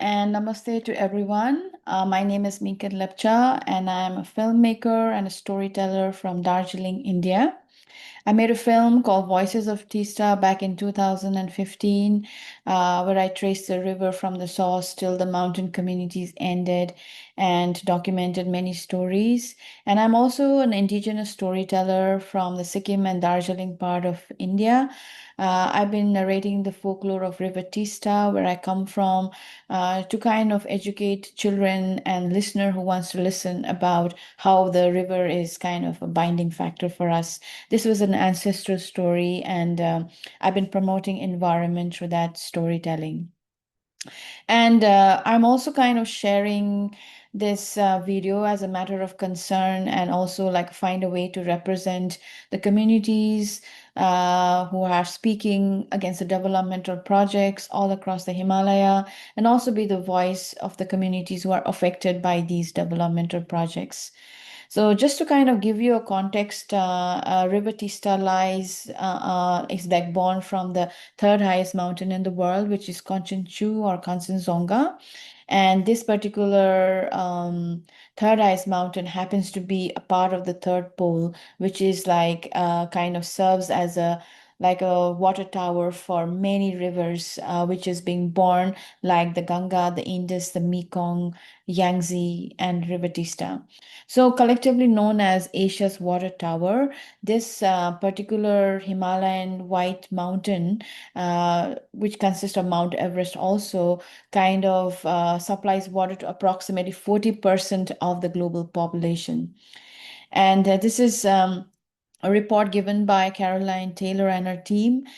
and namaste to everyone. My name is Minket Lepcha and I am a filmmaker and a storyteller from Darjeeling, India. I made a film called Voices of Teesta back in 2015, where I traced the river from the source till the mountain communities ended and documented many stories. And I'm also an indigenous storyteller from the Sikkim and Darjeeling part of India. I've been narrating the folklore of River Teesta, where I come from, to kind of educate children and listener who wants to listen about how the river is kind of a binding factor for us. This was an ancestral story, and I've been promoting environment through that storytelling. And I'm also kind of sharing this video as a matter of concern and also like find a way to represent the communities who are speaking against the developmental projects all across the Himalaya and also be the voice of the communities who are affected by these developmental projects. So just to kind of give you a context, River Tista is like born from the third highest mountain in the world, which is Kanchenjunga or Kanchenjunga. And this particular third highest mountain happens to be a part of the third pole, which is like kind of serves as a like a water tower for many rivers, which is being born like the Ganga, the Indus, the Mekong, Yangtze, and River Tista. So, collectively known as Asia's water tower, this particular Himalayan white mountain, which consists of Mount Everest, also kind of supplies water to approximately 40% of the global population. And this is a report given by Caroline Taylor and her team,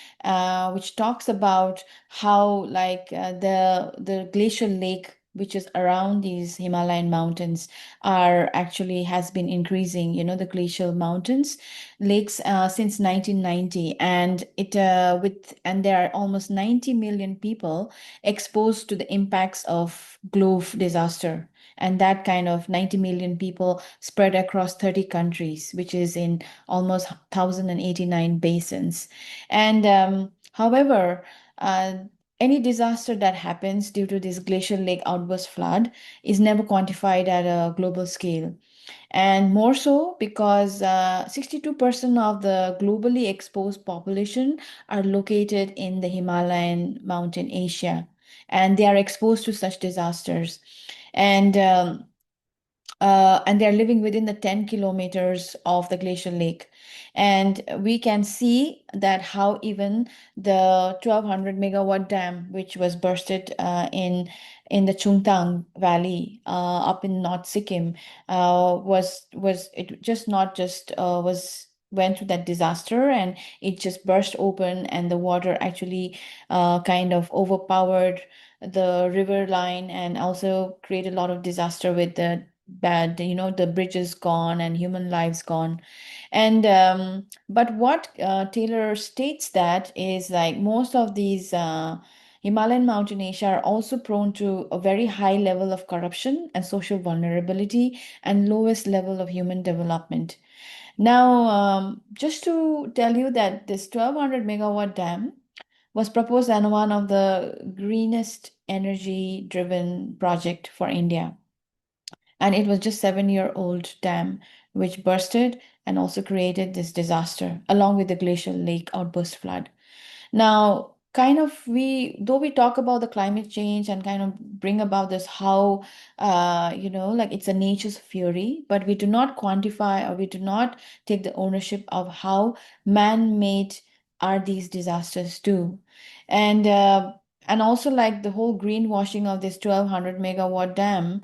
which talks about how the glacial lake which is around these Himalayan mountains are actually has been increasing, the glacial mountains lakes since 1990, and there are almost 90 million people exposed to the impacts of glove disaster, and that kind of 90 million people spread across 30 countries, which is in almost 1,089 basins. And however, uh, any disaster that happens due to this glacial lake outburst flood is never quantified at a global scale. And more so because 62% of the globally exposed population are located in the Himalayan mountain Asia, and they are exposed to such disasters. And they're living within the 10 kilometers of the glacial lake. And we can see that how even the 1200 megawatt dam, which was bursted in the Chungtang Valley up in North Sikkim, was it just not just was went through that disaster, and it just burst open, and the water actually kind of overpowered the river line and also created a lot of disaster with the bad, the bridges gone and human lives gone. And but what Taylor states that is like most of these Himalayan mountain Asia are also prone to a very high level of corruption and social vulnerability and lowest level of human development. Now, just to tell you that this 1200 megawatt dam was proposed as one of the greenest energy driven project for India, and it was just 7-year old dam which bursted and also created this disaster along with the glacial lake outburst flood. Now, kind of though we talk about the climate change and kind of bring about this how, like it's a nature's fury, but we do not quantify or we do not take the ownership of how man-made are these disasters too. And and also like the whole greenwashing of this 1200 megawatt dam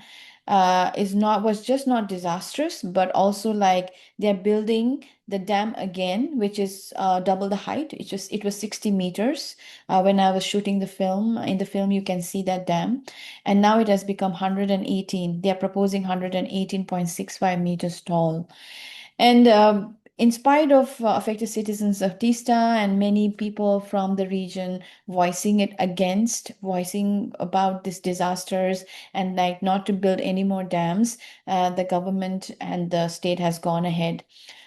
is not was just not disastrous, but also like they're building the dam again, which is double the height. It was 60 meters when I was shooting the film. In the film, you can see that dam, and now it has become 118. They are proposing 118.65 meters tall, and in spite of affected citizens of Tista and many people from the region voicing about these disasters and like not to build any more dams, the government and the state has gone ahead.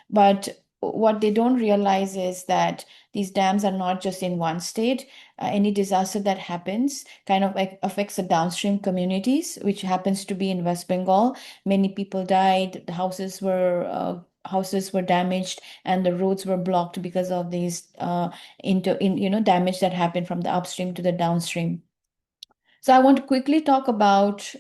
But what they don't realize is that these dams are not just in one state. Any disaster that happens kind of like affects the downstream communities, which happens to be in West Bengal. Many people died, the houses were damaged, and the roads were blocked because of these damage that happened from the upstream to the downstream. So I want to quickly talk about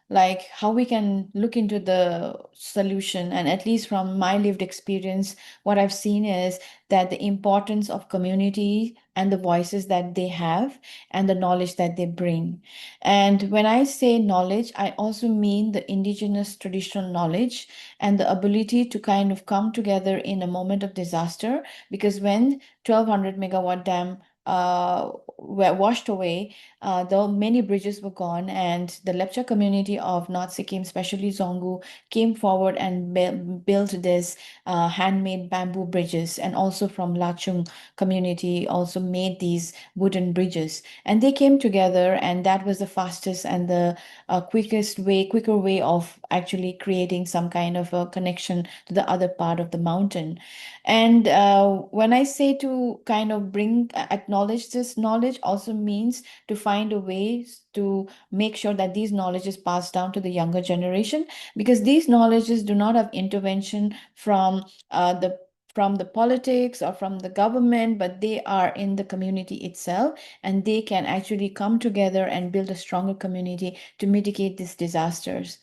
like how we can look into the solution. And at least from my lived experience, what I've seen is that the importance of community and the voices that they have and the knowledge that they bring. And when I say knowledge, I also mean the indigenous traditional knowledge and the ability to kind of come together in a moment of disaster. Because when 1200 megawatt dam were washed away, though many bridges were gone, and the Lepcha community of North Sikkim, especially Zongu, came forward and built this handmade bamboo bridges, and also from Lachung community also made these wooden bridges. And they came together, and that was the fastest and the quicker way of actually creating some kind of a connection to the other part of the mountain. And when I say to kind of acknowledge this knowledge, also means to find a way to make sure that these knowledge is passed down to the younger generation, because these knowledges do not have intervention from the politics or from the government, but they are in the community itself, and they can actually come together and build a stronger community to mitigate these disasters.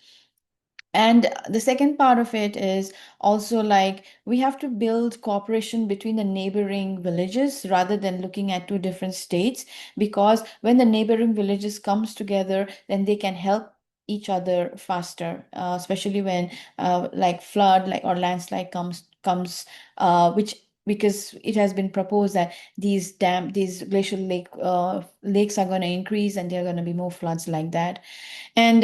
And the second part of it is also like we have to build cooperation between the neighboring villages rather than looking at two different states, because when the neighboring villages comes together, then they can help each other faster, especially when like flood like or landslide comes which because it has been proposed that these glacial lakes are going to increase, and there are going to be more floods like that. And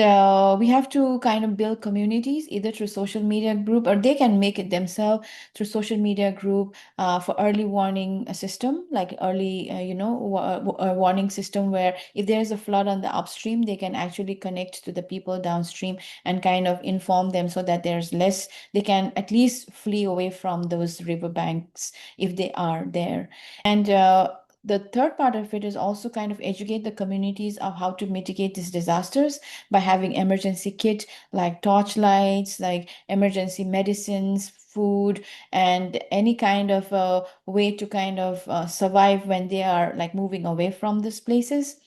we have to kind of build communities either through social media group, or they can make it themselves through social media group for early warning system, like early, warning system, where if there's a flood on the upstream, they can actually connect to the people downstream and kind of inform them so that there's less, they can at least flee away from those riverbanks if they are there. And the third part of it is also kind of educate the communities of how to mitigate these disasters by having emergency kit like torchlights, like emergency medicines, food, and any kind of way to kind of survive when they are like moving away from these places,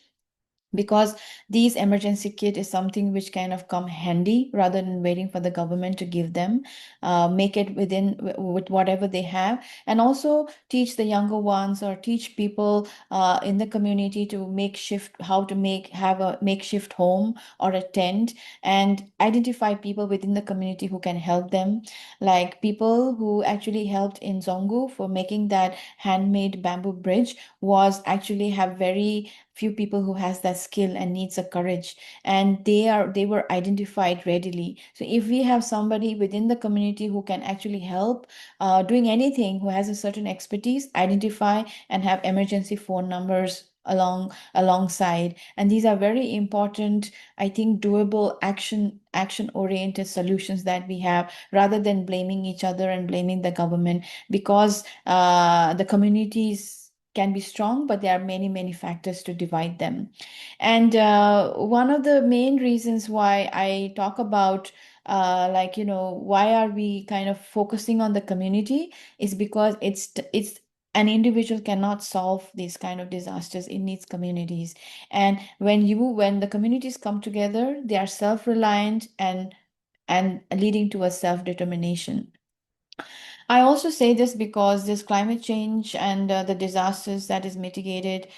because these emergency kit is something which kind of come handy rather than waiting for the government to give them. Make it with whatever they have, and also teach the younger ones or teach people in the community to make shift how to make have a makeshift home or a tent, and identify people within the community who can help them, like people who actually helped in Zongu for making that handmade bamboo bridge was actually have very few people who has that skill and needs a courage, and they were identified readily. So if we have somebody within the community who can actually help doing anything, who has a certain expertise, identify and have emergency phone numbers alongside, and these are very important, I think, doable action oriented solutions that we have, rather than blaming each other and blaming the government, because the communities can be strong, but there are many factors to divide them. And one of the main reasons why I talk about why are we kind of focusing on the community is because it's an individual cannot solve these kind of disasters. It needs communities. And when the communities come together, they are self-reliant and leading to a self-determination. I also say this because this climate change and the disasters that is mitigated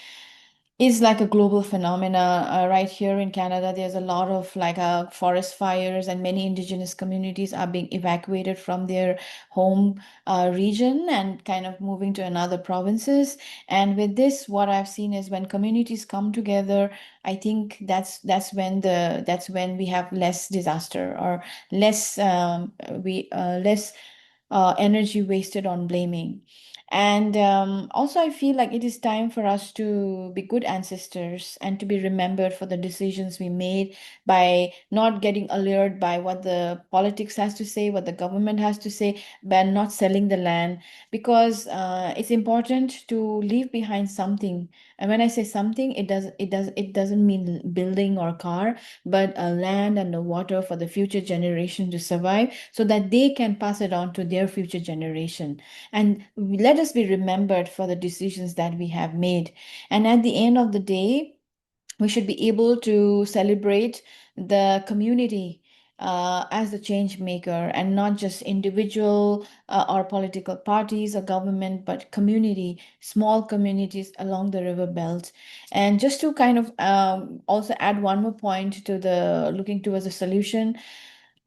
is like a global phenomena. Right here in Canada, there's a lot of like forest fires, and many indigenous communities are being evacuated from their home region and kind of moving to another provinces. And with this, what I've seen is when communities come together, I think that's when we have less disaster, or less we less energy wasted on blaming. And also, I feel like it is time for us to be good ancestors and to be remembered for the decisions we made by not getting allured by what the politics has to say, what the government has to say, by not selling the land. Because it's important to leave behind something. And when I say something, it doesn't mean building or car, but a land and the water for the future generation to survive, so that they can pass it on to their future generation. And let us be remembered for the decisions that we have made. And at the end of the day, we should be able to celebrate the community as the change maker, and not just individual or political parties or government, but community, small communities along the river belt. And just to kind of also add one more point to the looking towards a solution,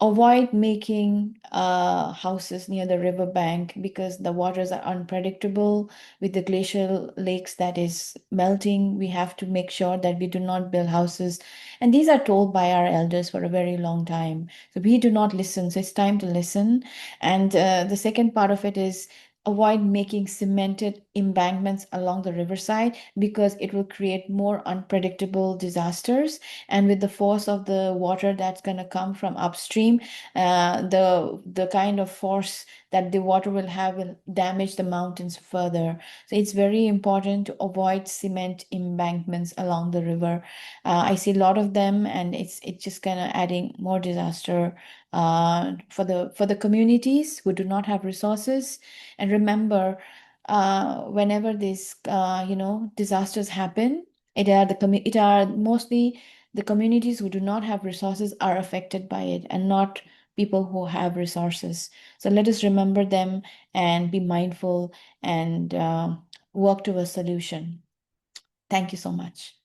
avoid making houses near the riverbank, because the waters are unpredictable. With the glacial lakes that is melting, we have to make sure that we do not build houses. And these are told by our elders for a very long time. So we do not listen. So it's time to listen. And the second part of it is avoid making cemented embankments along the riverside, because it will create more unpredictable disasters. And with the force of the water that's going to come from upstream, the kind of force that the water will have will damage the mountains further. So it's very important to avoid cement embankments along the river. I see a lot of them, and it's just kind of adding more disaster for the communities who do not have resources. And remember, whenever these disasters happen, it are mostly the communities who do not have resources are affected by it, and not people who have resources. So let us remember them and be mindful, and work to a solution. Thank you so much.